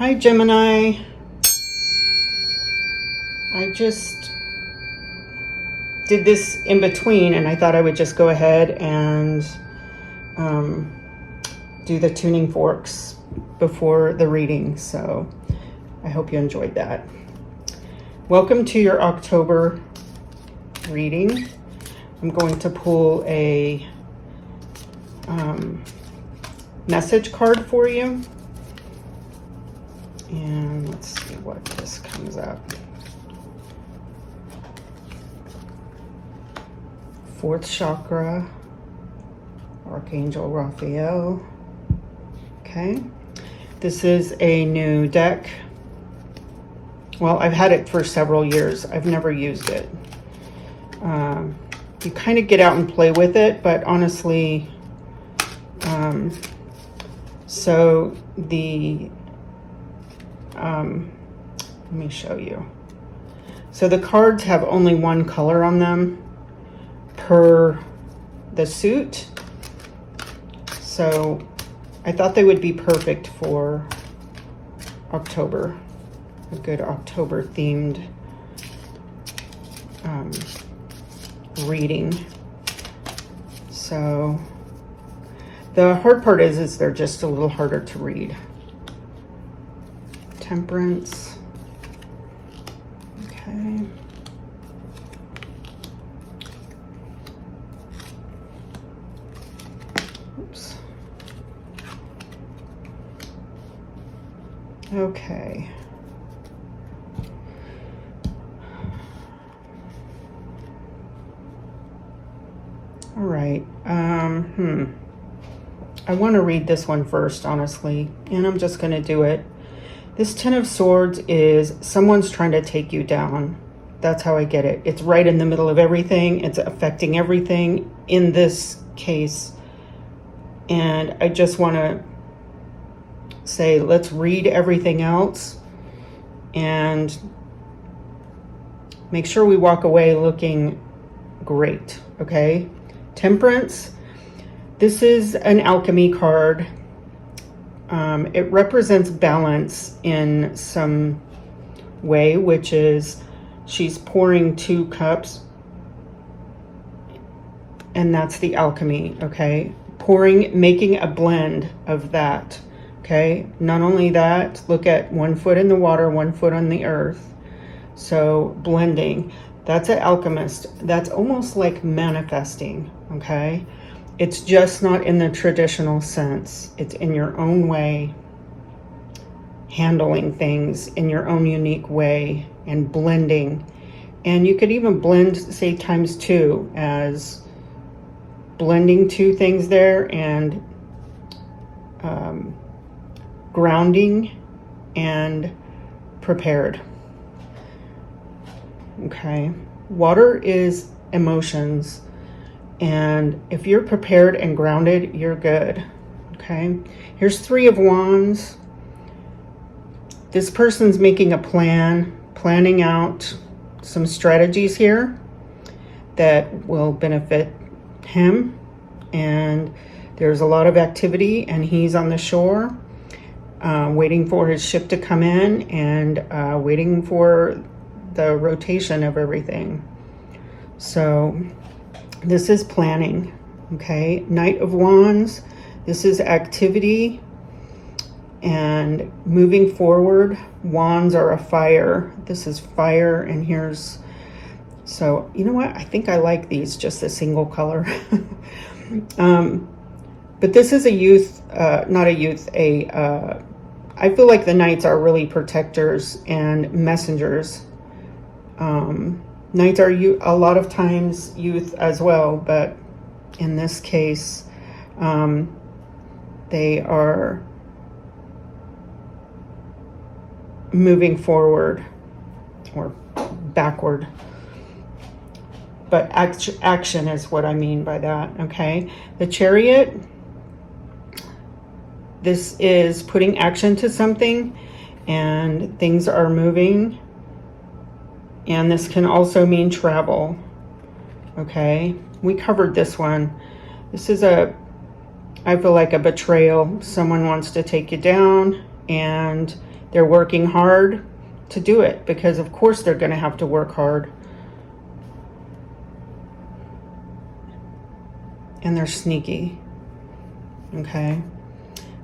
Hi, Gemini. I just did this in between, and I thought I would just go ahead and do the tuning forks before the reading. So I hope you enjoyed that. Welcome to your October reading. I'm going to pull a message card for you. And let's see what this comes up. Fourth chakra, Archangel Raphael. Okay. This is a new deck. Well, I've had it for several years. I've never used it. You kind of get out and play with it, but honestly, so the let me show you. So the cards have only one color on them per the suit. So I thought they would be perfect for October, a good October themed reading. So the hard part is they're just a little harder to read. Temperance. Okay. Oops. Okay. All right. I want to read this one first, honestly, and I'm just going to do it. This Ten of Swords is someone's trying to take you down. That's how I get it. It's right in the middle of everything. It's affecting everything in this case. And I just want to say, let's read everything else and make sure we walk away looking great, okay? Temperance. This is an alchemy card. It represents balance in some way, which is she's pouring 2 cups, and that's the alchemy, okay? Pouring, making a blend of that, okay? Not only that, look at 1 foot in the water, 1 foot on the earth. So blending, that's an alchemist. That's almost like manifesting, okay? It's just not in the traditional sense. It's in your own way, handling things in your own unique way and blending. And you could even blend, say, ×2 as blending 2 things there and grounding and prepared. Okay. Water is emotions. And if you're prepared and grounded, you're good, okay? Here's 3 of Wands. This person's making a plan, planning out some strategies here that will benefit him. And there's a lot of activity, and he's on the shore, waiting for his ship to come in and waiting for the rotation of everything. So this is planning, okay? Knight of Wands, this is activity and moving forward. Wands are a fire. This is fire, and here's, so you know what? I think I like these, just a single color. But this is a youth, not a youth, I feel like the Knights are really protectors and messengers. Knights are a lot of times youth as well, but in this case, they are moving forward or backward. But action is what I mean by that, okay? The Chariot, this is putting action to something, and things are moving. And this can also mean travel, okay? We covered this one. This is I feel like a betrayal. Someone wants to take you down, and They're working hard to do it because, of course, they're going to have to work hard. And they're sneaky. Okay.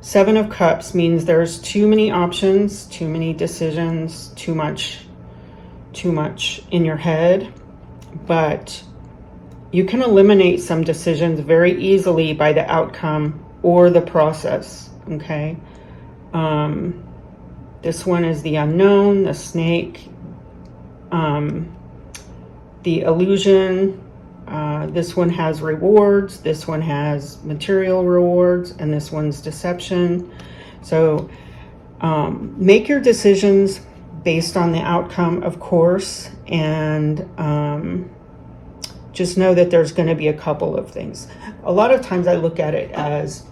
7 of Cups means there's too many options, too many decisions, too much in your head. But you can eliminate some decisions very easily by the outcome or the process. Okay. This one is the unknown, the snake, the illusion. This one has rewards, this one has material rewards, and this one's deception. So make your decisions based on the outcome, of course, and just know that there's going to be a couple of things. A lot of times I look at it as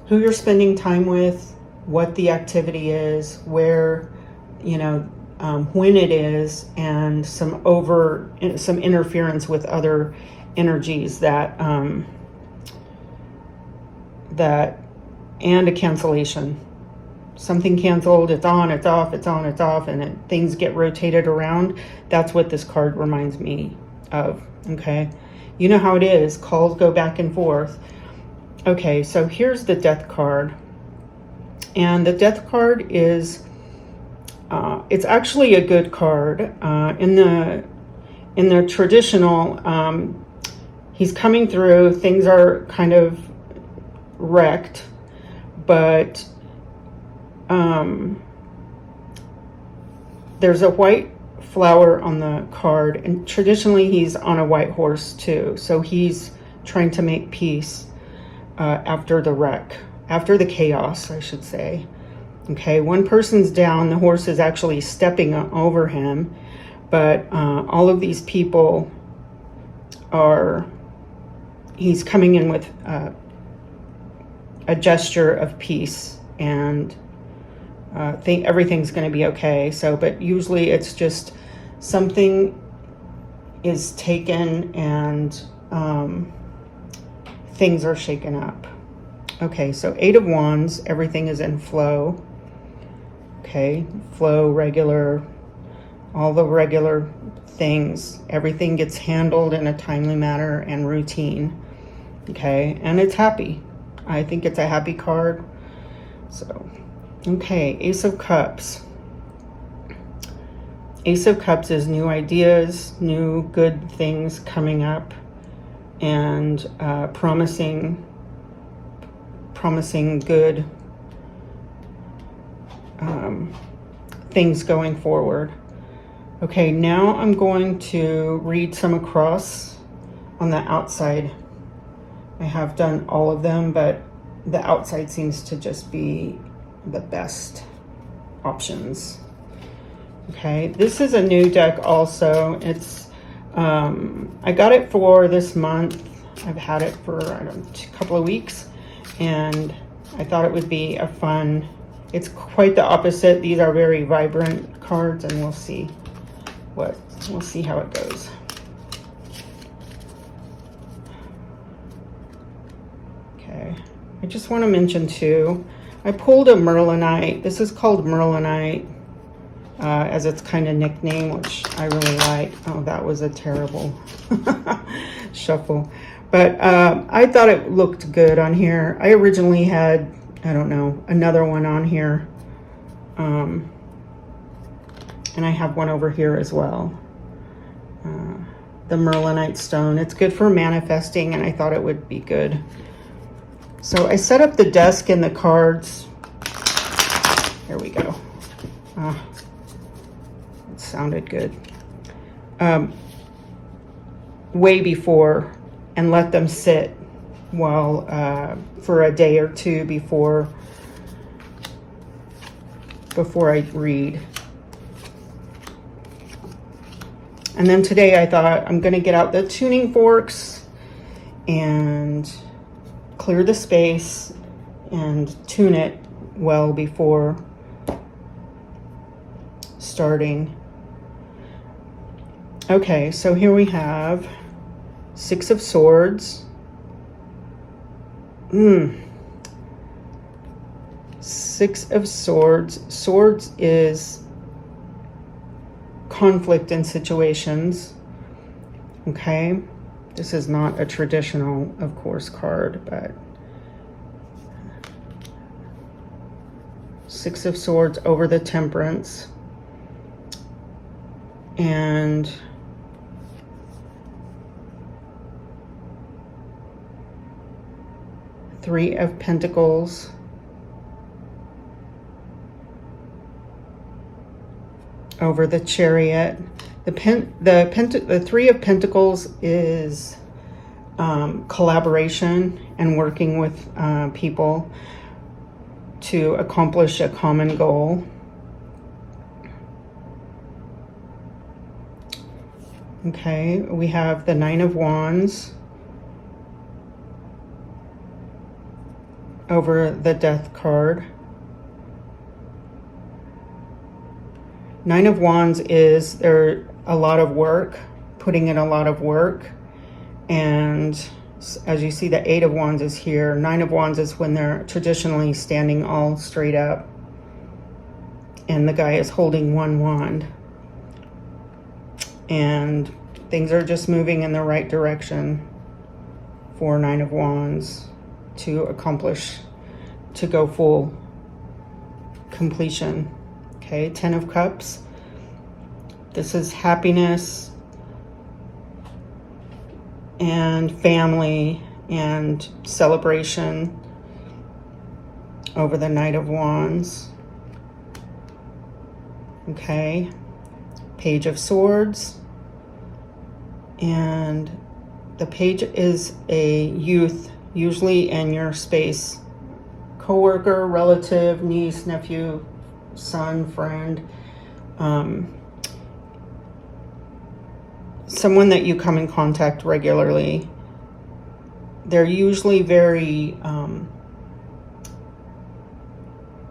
who you're spending time with, what the activity is, where, you know, when it is, and some interference with other energies that and a cancellation. Something canceled, it's on, it's off, it's on, it's off, and things get rotated around. That's what this card reminds me of. Okay, you know how it is. Calls go back and forth. Okay, so here's the Death card. And the Death card is, it's actually a good card. In the traditional, he's coming through, things are kind of wrecked, but there's a white flower on the card, and traditionally he's on a white horse too. So he's trying to make peace after the wreck. After the chaos, I should say. Okay, one person's down, the horse is actually stepping over him, but all of these people he's coming in with a gesture of peace, and think everything's going to be okay. So, but usually it's just something is taken and things are shaken up. Okay, so 8 of Wands, everything is in flow. Okay, flow, regular, all the regular things. Everything gets handled in a timely manner and routine. Okay, and it's happy. I think it's a happy card. So, okay, Ace of Cups. Ace of Cups is new ideas, new good things coming up, and promising good things going forward. Okay, now I'm going to read some across on the outside. I have done all of them, but the outside seems to just be the best options. Okay, this is a new deck also. It's I got it for this month. I've had it for a couple of weeks, and I thought it would be a fun. It's quite the opposite. These are very vibrant cards, and we'll see how it goes. Okay, I just want to mention too, I pulled a Merlinite. This is called Merlinite, as its kind of nickname, which I really like. Oh, that was a terrible shuffle. But I thought it looked good on here. I originally had, I don't know, another one on here. And I have one over here as well. The Merlinite stone. It's good for manifesting, and I thought it would be good. So I set up the desk and the cards. Here we go. It sounded good. Way before, and let them sit while for a day or two before I read. And then today I thought I'm going to get out the tuning forks and clear the space and tune it well before starting. Okay, so here we have 6 of Swords. Six of Swords. Swords is conflict in situations. Okay. This is not a traditional, of course, card, but Six of Swords over the Temperance. And Three of Pentacles over the Chariot. The Three of Pentacles is collaboration and working with people to accomplish a common goal. Okay, we have the Nine of Wands over the Death card. Nine of Wands is there a lot of work, putting in a lot of work. And as you see, the Eight of Wands is here. Nine of Wands is when they're traditionally standing all straight up. And the guy is holding one wand. And things are just moving in the right direction for Nine of Wands to accomplish, to go full completion. Okay, Ten of Cups. This is happiness and family and celebration over the Knight of Wands. Okay, Page of Swords. And the page is a youth, usually in your space. Coworker, relative, niece, nephew, son, friend. Someone that you come in contact regularly. They're usually very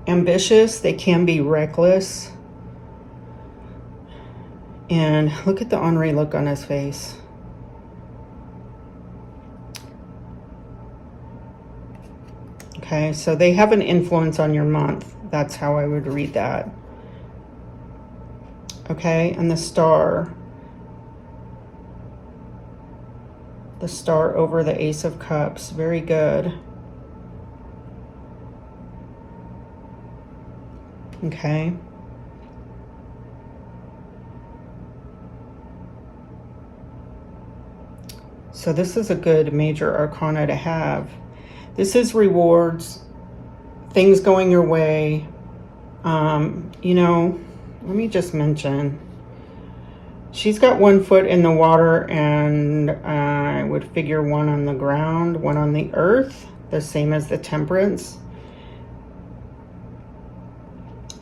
ambitious. They can be reckless. And look at the ornery look on his face. Okay, so they have an influence on your month. That's how I would read that. Okay, and the Star. The Star over the Ace of Cups. Very good. Okay. So this is a good major arcana to have. This is rewards, things going your way. You know, let me just mention, she's got 1 foot in the water, and I would figure 1 on the ground, 1 on the earth, the same as the Temperance.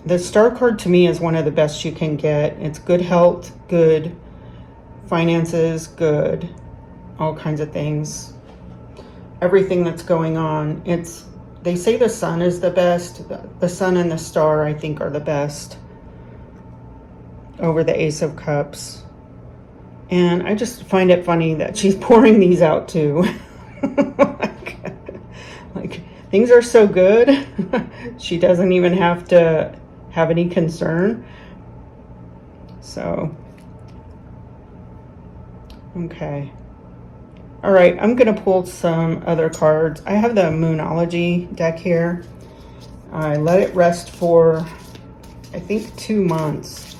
The Star card to me is one of the best you can get. It's good health, good finances, good all kinds of things. Everything that's going on. They say the Sun is the best. The Sun and the Star, I think, are the best over the Ace of Cups. And I just find it funny that she's pouring these out too. like things are so good. She doesn't even have to have any concern. So, okay. All right, I'm going to pull some other cards. I have the Moonology deck here. I let it rest for, I think, 2 months.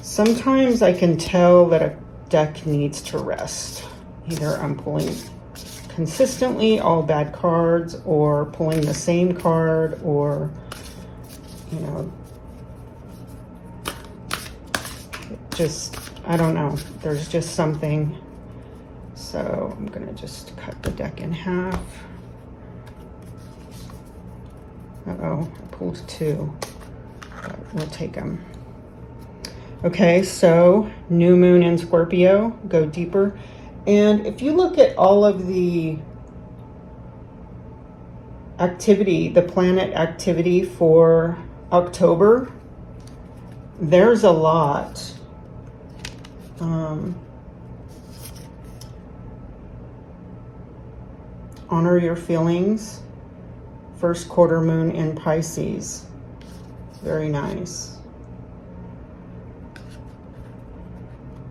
Sometimes I can tell that a deck needs to rest. Either I'm pulling consistently all bad cards, or pulling the same card, or, you know, just, I don't know. There's just something. So I'm going to just cut the deck in half. Uh-oh, I pulled 2. But we'll take them. Okay, so new moon in Scorpio, go deeper. And if you look at all of the activity, the planet activity for October, there's a lot. Honor your feelings. First quarter moon in Pisces. Very nice.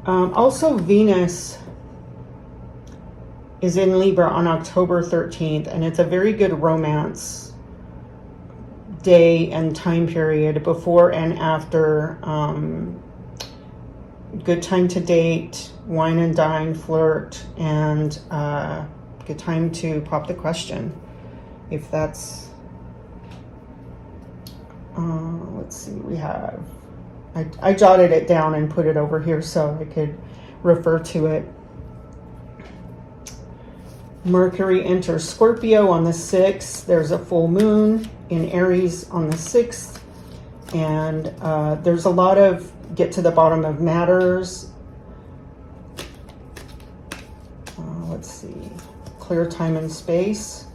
Also, Venus is in Libra on October 13th, and it's a very good romance day and time period, before and after. Good time to date, wine and dine, flirt, and good time to pop the question. If that's, let's see, we have, I jotted it down and put it over here so I could refer to it. Mercury enters Scorpio on the 6th. There's a full moon in Aries on the 6th. And there's a lot of get to the bottom of matters. Let's see. Clear time and space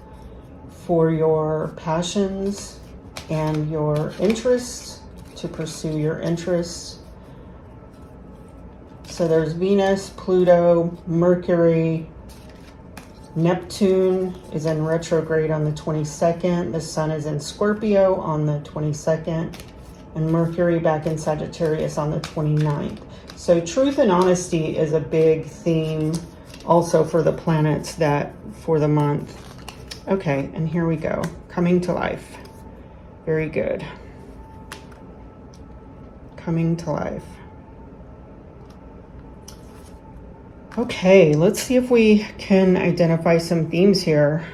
for your passions and your interests, to pursue your interests. So there's Venus, Pluto, Mercury, Neptune is in retrograde on the 22nd. The Sun is in Scorpio on the 22nd. And Mercury back in Sagittarius on the 29th. So truth and honesty is a big theme also for the planets that for the month. Okay, and here we go. Coming to life. Very good. Coming to life. Okay, let's see if we can identify some themes here.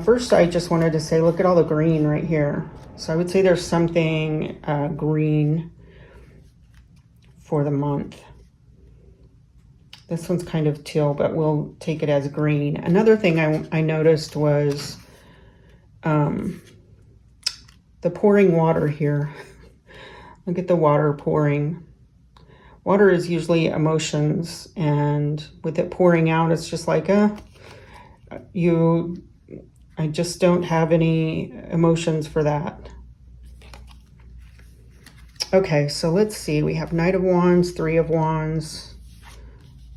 First, I just wanted to say, look at all the green right here. So I would say there's something green for the month. This one's kind of teal, but we'll take it as green. Another thing I noticed was the pouring water here. Look at the water pouring. Water is usually emotions, and with it pouring out, it's just like, I just don't have any emotions for that. Okay, so let's see. We have Knight of Wands, Three of Wands.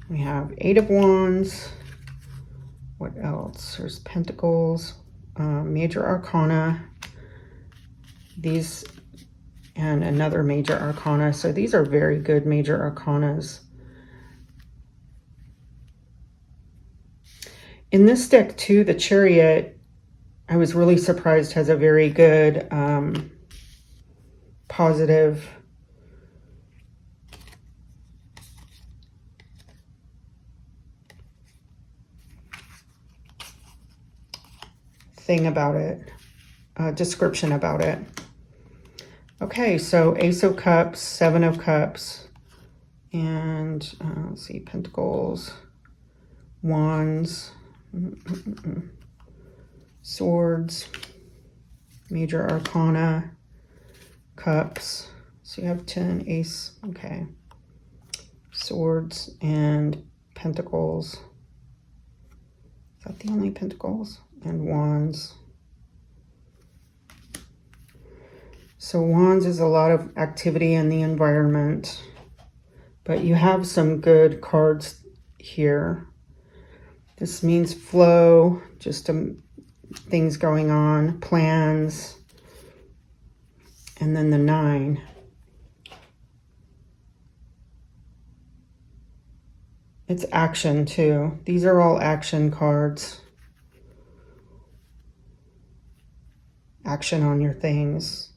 We have Eight of Wands. What else? There's Pentacles, Major Arcana. These, and another Major Arcana. So these are very good Major Arcanas. In this deck too, the Chariot, I was really surprised, has a very good positive thing about it, description about it. Okay, so Ace of Cups, Seven of Cups, and let's see, Pentacles, Wands, Swords, Major Arcana, Cups. So you have 10, Ace, okay. Swords and Pentacles. Is that the only Pentacles? And Wands. So Wands is a lot of activity in the environment, but you have some good cards here. This means flow, just things going on, plans, and then the 9. It's action too. These are all action cards. Action on your things,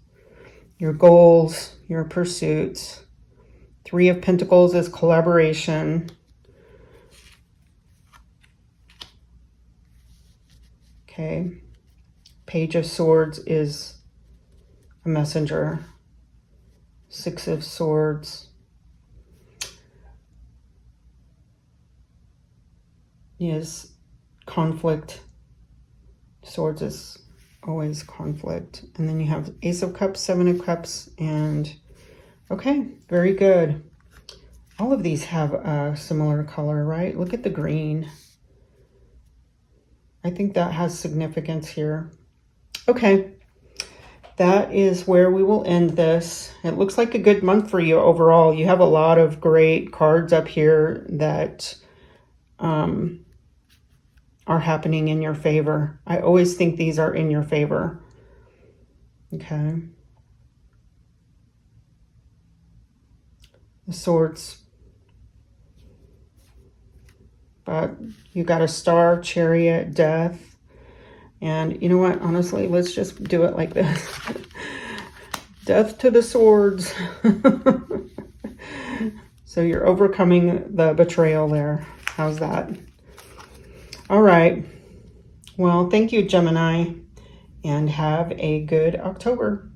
your goals, your pursuits. Three of Pentacles is collaboration. Okay. Page of Swords is a messenger. Six of Swords is conflict. Swords is always conflict. And then you have Ace of Cups, Seven of Cups, and okay, very good. All of these have a similar color, right? Look at the green. I think that has significance here. Okay, that is where we will end this. It looks like a good month for you overall. You have a lot of great cards up here that are happening in your favor. I always think these are in your favor. Okay. The Swords. But you got a Star, Chariot, Death. And you know what? Honestly, let's just do it like this. Death to the Swords. So you're overcoming the betrayal there. How's that? All right. Well, thank you, Gemini, and have a good October.